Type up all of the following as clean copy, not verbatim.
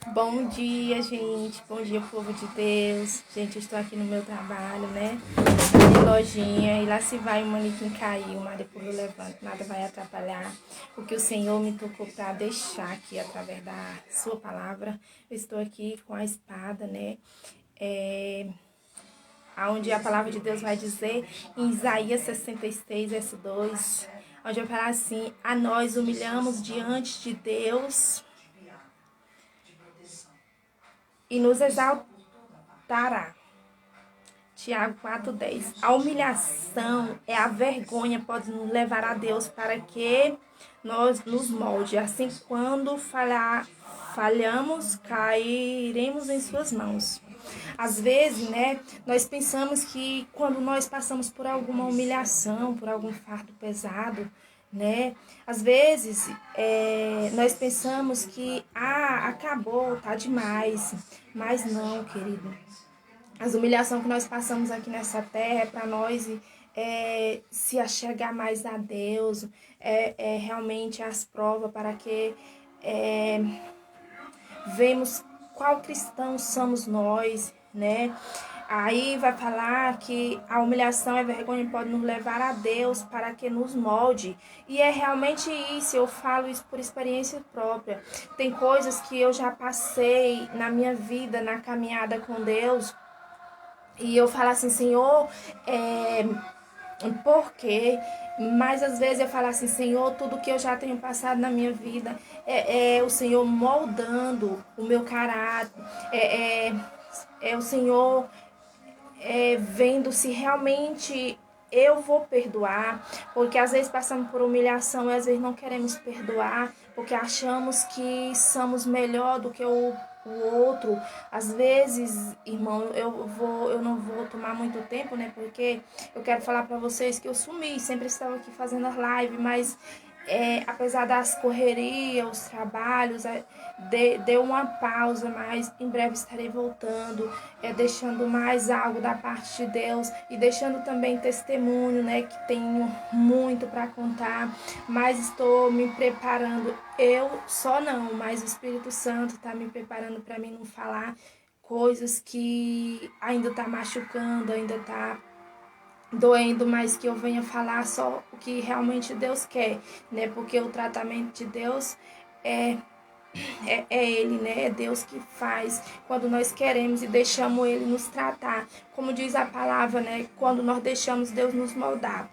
Bom dia, gente. Bom dia, povo de Deus. Gente, eu estou aqui no meu trabalho, né? De lojinha. E lá se vai o manequim caiu, mas depois eu levanto. Nada vai atrapalhar o que o Senhor me tocou para deixar aqui através da sua palavra. Eu estou aqui com a espada, né? Onde a palavra de Deus vai dizer em Isaías 66, verso 2, onde vai falar assim: a nós humilhamos diante de Deus e nos exaltará. Tiago 4,10. A humilhação é a vergonha, pode nos levar a Deus para que nós nos molde. Assim, quando falhamos, cairemos em suas mãos. Às vezes, né, nós pensamos que quando nós passamos por alguma humilhação, por algum fardo pesado, né, às vezes nós pensamos que acabou, tá demais. Mas não, querido. As humilhações que nós passamos aqui nessa terra é para nós se achegar mais a Deus, realmente as provas para que vemos qual cristão somos nós, né? Aí vai falar que a humilhação e a vergonha pode nos levar a Deus para que nos molde. E é realmente isso, eu falo isso por experiência própria. Tem coisas que eu já passei na minha vida, na caminhada com Deus, e eu falo assim, Senhor, por quê? Mas às vezes eu falo assim, Senhor, tudo que eu já tenho passado na minha vida é o Senhor moldando o meu caráter, é o Senhor vendo se realmente eu vou perdoar, porque às vezes passamos por humilhação e às vezes não queremos perdoar, porque achamos que somos melhor do que o outro. Às vezes, irmão, eu não vou tomar muito tempo, né? Porque eu quero falar para vocês que eu sumi, sempre estava aqui fazendo as lives, mas apesar das correrias, os trabalhos, deu uma pausa, mas em breve estarei voltando, deixando mais algo da parte de Deus e deixando também testemunho, né, que tenho muito para contar, mas estou me preparando, eu só não, mas o Espírito Santo está me preparando para mim não falar coisas que ainda está machucando, ainda está doendo, mas que eu venha falar só o que realmente Deus quer, né? Porque o tratamento de Deus é Ele, né? É Deus que faz quando nós queremos e deixamos Ele nos tratar. Como diz a palavra, né? Quando nós deixamos Deus nos moldar.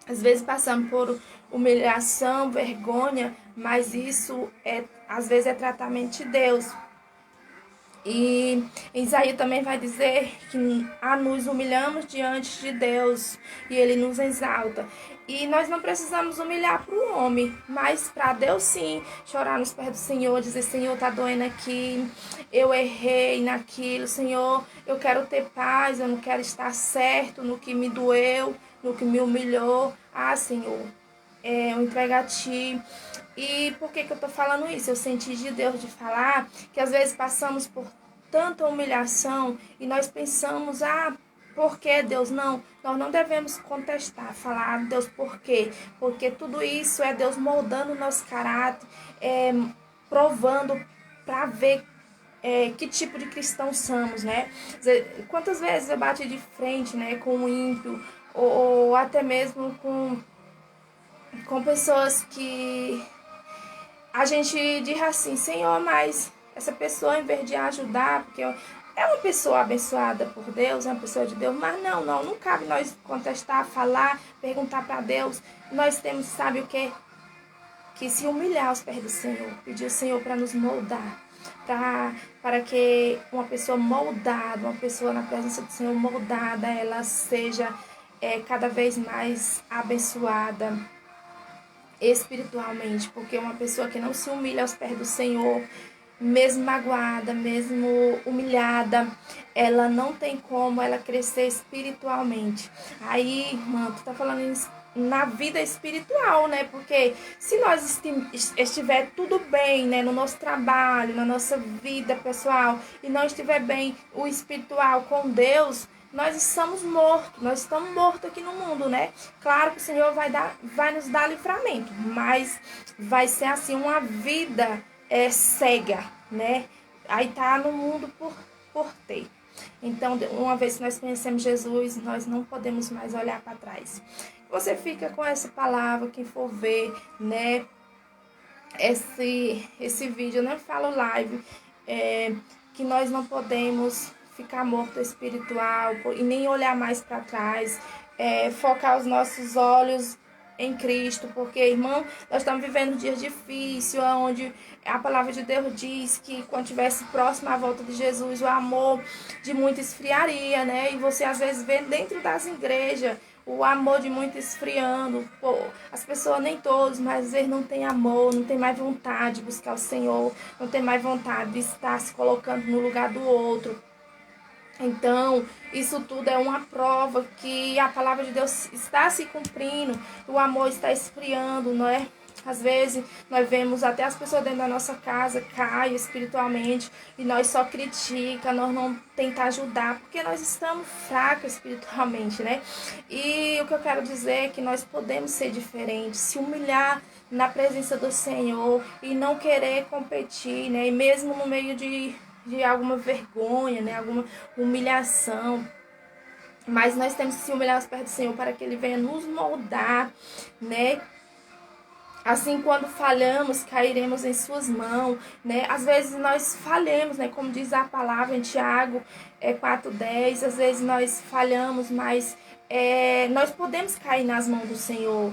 Às vezes passamos por humilhação, vergonha, mas isso às vezes é tratamento de Deus. E Isaías também vai dizer que nos humilhamos diante de Deus e Ele nos exalta. E nós não precisamos humilhar para o homem, mas para Deus sim, chorar nos pés do Senhor, dizer, Senhor, tá doendo aqui, eu errei naquilo, Senhor, eu quero ter paz, eu não quero estar certo no que me doeu, no que me humilhou. Ah, Senhor, eu entrego a Ti. E por que eu tô falando isso? Eu senti de Deus de falar que às vezes passamos por tanta humilhação e nós pensamos, por que Deus? Não, nós não devemos contestar, falar, Deus, por quê? Porque tudo isso é Deus moldando o nosso caráter, provando para ver que tipo de cristão somos, né? Quantas vezes eu bati de frente, né, com o ímpio, ou até mesmo com pessoas que a gente diz assim, Senhor, mas essa pessoa, em vez de ajudar, porque é uma pessoa abençoada por Deus, é uma pessoa de Deus, mas não cabe nós contestar, falar, perguntar para Deus. Nós temos, sabe o quê? Que se humilhar aos pés do Senhor, pedir ao Senhor para nos moldar, para que uma pessoa moldada, uma pessoa na presença do Senhor moldada, ela seja cada vez mais abençoada espiritualmente, porque uma pessoa que não se humilha aos pés do Senhor, mesmo magoada, mesmo humilhada, ela não tem como ela crescer espiritualmente. Aí, irmã, tu tá falando na vida espiritual, né? Porque se nós estiver tudo bem, né, no nosso trabalho, na nossa vida pessoal, e não estiver bem o espiritual com Deus, nós estamos mortos, nós estamos mortos aqui no mundo, né? Claro que o Senhor vai nos dar livramento, mas vai ser assim uma vida cega, né? Aí tá no mundo por ter. Então, uma vez que nós conhecemos Jesus, nós não podemos mais olhar para trás. Você fica com essa palavra, quem for ver, né? Esse vídeo, eu não falo live, que nós não podemos ficar morto espiritual e nem olhar mais para trás, focar os nossos olhos em Cristo, porque, irmão, nós estamos vivendo dias difíceis, onde a palavra de Deus diz que quando estivesse próximo à volta de Jesus, o amor de muito esfriaria, né? E você às vezes vê dentro das igrejas o amor de muito esfriando. Pô, as pessoas, nem todos, mas às vezes não tem amor, não tem mais vontade de buscar o Senhor, não tem mais vontade de estar se colocando no lugar do outro. Então, isso tudo é uma prova que a palavra de Deus está se cumprindo, o amor está esfriando, não é? Às vezes, nós vemos até as pessoas dentro da nossa casa caem espiritualmente e nós só critica, nós não tenta ajudar, porque nós estamos fracos espiritualmente, né? E o que eu quero dizer é que nós podemos ser diferentes, se humilhar na presença do Senhor e não querer competir, né? E mesmo no meio de alguma vergonha, né? Alguma humilhação. Mas nós temos que se humilhar aos pés do Senhor para que Ele venha nos moldar, né? Assim, quando falhamos, cairemos em suas mãos, né? Às vezes nós falhamos, né? Como diz a palavra em Tiago 4:10, às vezes nós falhamos, mas nós podemos cair nas mãos do Senhor,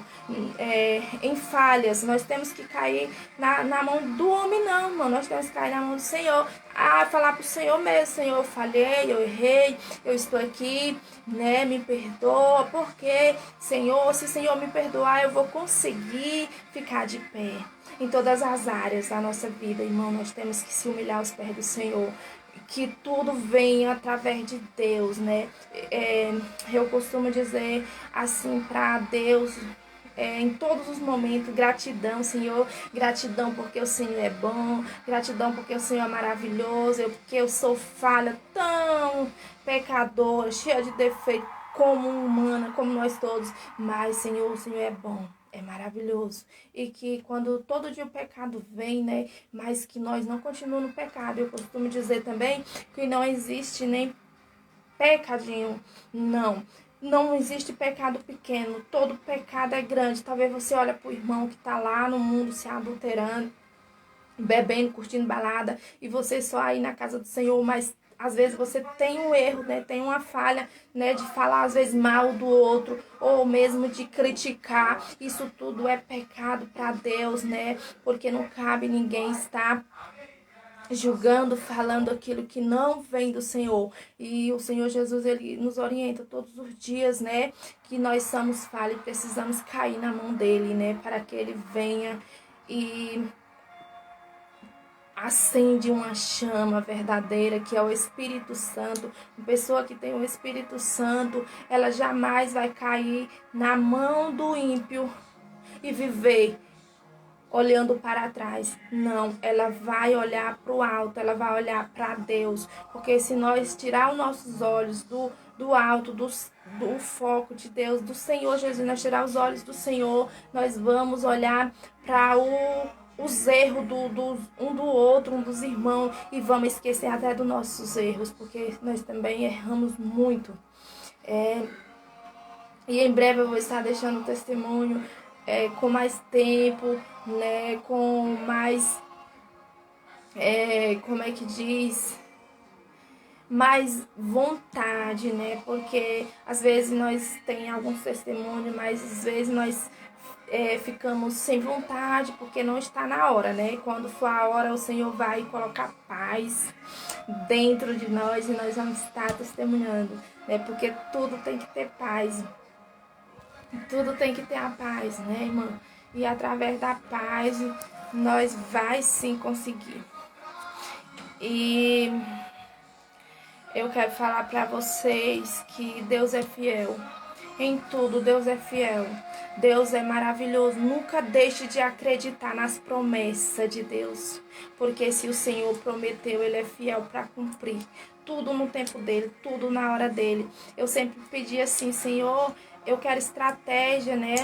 em falhas. Nós temos que cair na mão do homem, não, mano. Nós temos que cair na mão do Senhor. Falar pro Senhor mesmo: Senhor, eu falhei, eu errei, eu estou aqui, né? Me perdoa, porque, Senhor, se o Senhor me perdoar, eu vou conseguir ficar de pé. Em todas as áreas da nossa vida, irmão, nós temos que se humilhar aos pés do Senhor. Que tudo venha através de Deus, né? Eu costumo dizer assim para Deus, em todos os momentos: gratidão, Senhor, gratidão porque o Senhor é bom, gratidão porque o Senhor é maravilhoso, porque eu sou falha, tão pecadora, cheia de defeito, como humana, como nós todos, mas, Senhor, o Senhor é bom. É maravilhoso. E que quando todo dia o pecado vem, né? Mas que nós não continuamos no pecado. Eu costumo dizer também que não existe nem pecadinho. Não. Não existe pecado pequeno. Todo pecado é grande. Talvez você olhe para o irmão que está lá no mundo se adulterando, bebendo, curtindo balada, e você só aí na casa do Senhor, mas às vezes você tem um erro, né? Tem uma falha, né? De falar às vezes mal do outro, ou mesmo de criticar. Isso tudo é pecado para Deus, né? Porque não cabe ninguém estar julgando, falando aquilo que não vem do Senhor. E o Senhor Jesus, Ele nos orienta todos os dias, né? Que nós somos falhos e precisamos cair na mão dEle, né? Para que Ele venha e acende uma chama verdadeira, que é o Espírito Santo. Uma pessoa que tem o Espírito Santo, ela jamais vai cair na mão do ímpio e viver olhando para trás. Não, ela vai olhar para o alto, ela vai olhar para Deus. Porque se nós tirar os nossos olhos do alto, do foco de Deus, do Senhor Jesus, nós tirar os olhos do Senhor, nós vamos olhar para os erros um do outro, um dos irmãos, e vamos esquecer até dos nossos erros, porque nós também erramos muito. E em breve eu vou estar deixando um testemunho com mais tempo, né, com mais, como é que diz, mais vontade, né, porque às vezes nós tem alguns testemunhos, mas às vezes nós ficamos sem vontade, porque não está na hora, né? Quando for a hora, o Senhor vai colocar paz dentro de nós e nós vamos estar testemunhando, né? Porque tudo tem que ter paz, tudo tem que ter a paz, né, irmã? E através da paz, nós vai sim conseguir. E eu quero falar para vocês que Deus é fiel. Em tudo, Deus é fiel. Deus é maravilhoso. Nunca deixe de acreditar nas promessas de Deus. Porque se o Senhor prometeu, Ele é fiel para cumprir. Tudo no tempo dEle, tudo na hora dEle. Eu sempre pedi assim: Senhor, eu quero estratégia, né?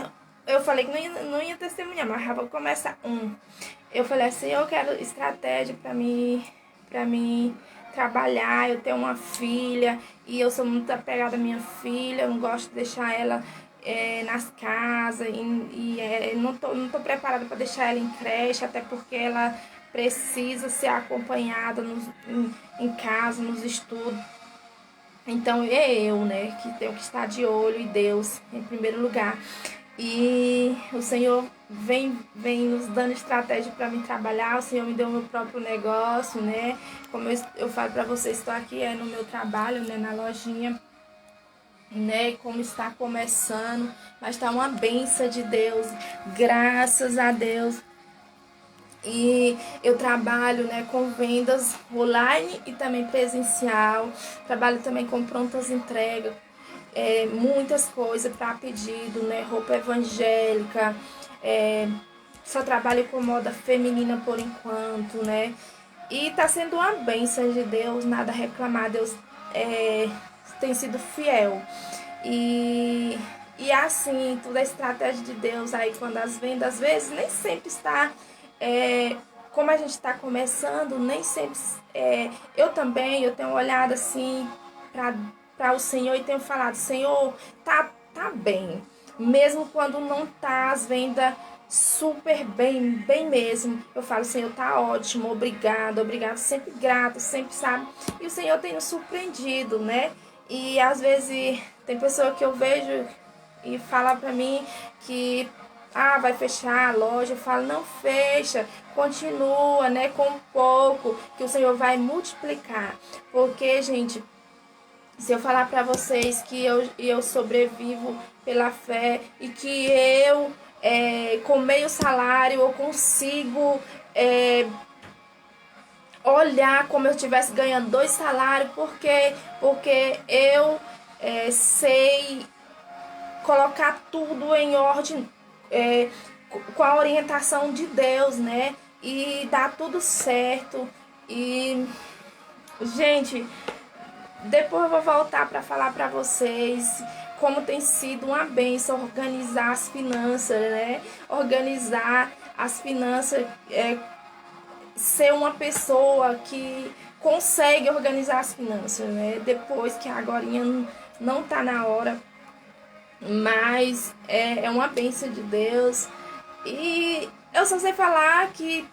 Eu falei que não ia testemunhar, mas já vou começar. eu falei assim, eu quero estratégia para mim trabalhar. Eu tenho uma filha e eu sou muito apegada à minha filha, eu não gosto de deixar ela nas casas não tô preparada para deixar ela em creche, até porque ela precisa ser acompanhada em casa, nos estudos. Então é eu, né, que tenho que estar de olho e Deus em primeiro lugar. E o Senhor vem nos dando estratégia para mim trabalhar. O Senhor me deu o meu próprio negócio, né? Como eu falo para vocês, estou aqui no meu trabalho, né, na lojinha, né? Como está começando, mas está uma bênção de Deus, graças a Deus. E eu trabalho, né, com vendas online e também presencial. Trabalho também com prontas entregas, muitas coisas para pedido, né, roupa evangélica. Só trabalho com moda feminina por enquanto, né? E tá sendo uma bênção de Deus, nada a reclamar. Deus tem sido fiel. E assim, toda a estratégia de Deus aí, quando as vendas, às vezes, nem sempre está como a gente está começando, nem sempre. Eu tenho olhado assim para o Senhor e tenho falado, Senhor, tá bem. Mesmo quando não tá as vendas super bem mesmo. Eu falo, Senhor, tá ótimo, obrigado, sempre grato, sempre sabe. E o Senhor tem nos surpreendido, né? E às vezes tem pessoa que eu vejo e fala pra mim que vai fechar a loja. Eu falo, não fecha, continua, né, com pouco, que o Senhor vai multiplicar. Porque, gente, se eu falar pra vocês que eu sobrevivo pela fé e que eu, com meio salário, eu consigo olhar como eu estivesse ganhando 2 salários, porque eu sei colocar tudo em ordem, com a orientação de Deus, né? E dá tudo certo. E, gente, depois eu vou voltar para falar para vocês como tem sido uma bênção organizar as finanças, né? Organizar as finanças, ser uma pessoa que consegue organizar as finanças, né? Depois que agora não tá na hora, mas é uma bênção de Deus. E eu só sei falar que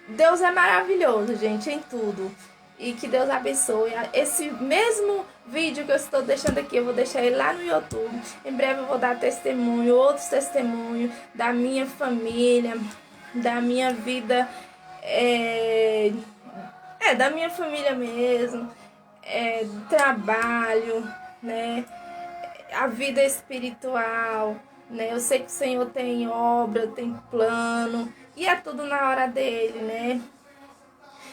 Deus é maravilhoso, gente, em tudo. E que Deus abençoe. Esse mesmo vídeo que eu estou deixando aqui, eu vou deixar ele lá no YouTube. Em breve eu vou dar testemunho, outros testemunhos da minha família, da minha vida, da minha família mesmo, trabalho, né? A vida espiritual, né? Eu sei que o Senhor tem obra, tem plano, e é tudo na hora dele, né?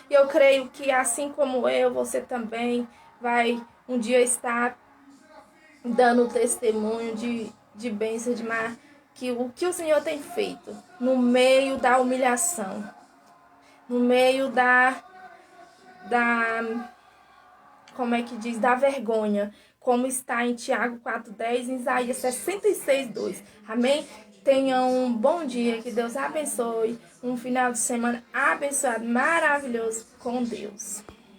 E eu creio que assim como eu, você também vai um dia estar dando testemunho de bênção, que o que o Senhor tem feito no meio da humilhação, no meio da como é que diz, da vergonha, como está em Tiago 4:10, em Isaías 66:2. Amém? Tenha um bom dia, que Deus abençoe, um final de semana abençoado, maravilhoso com Deus.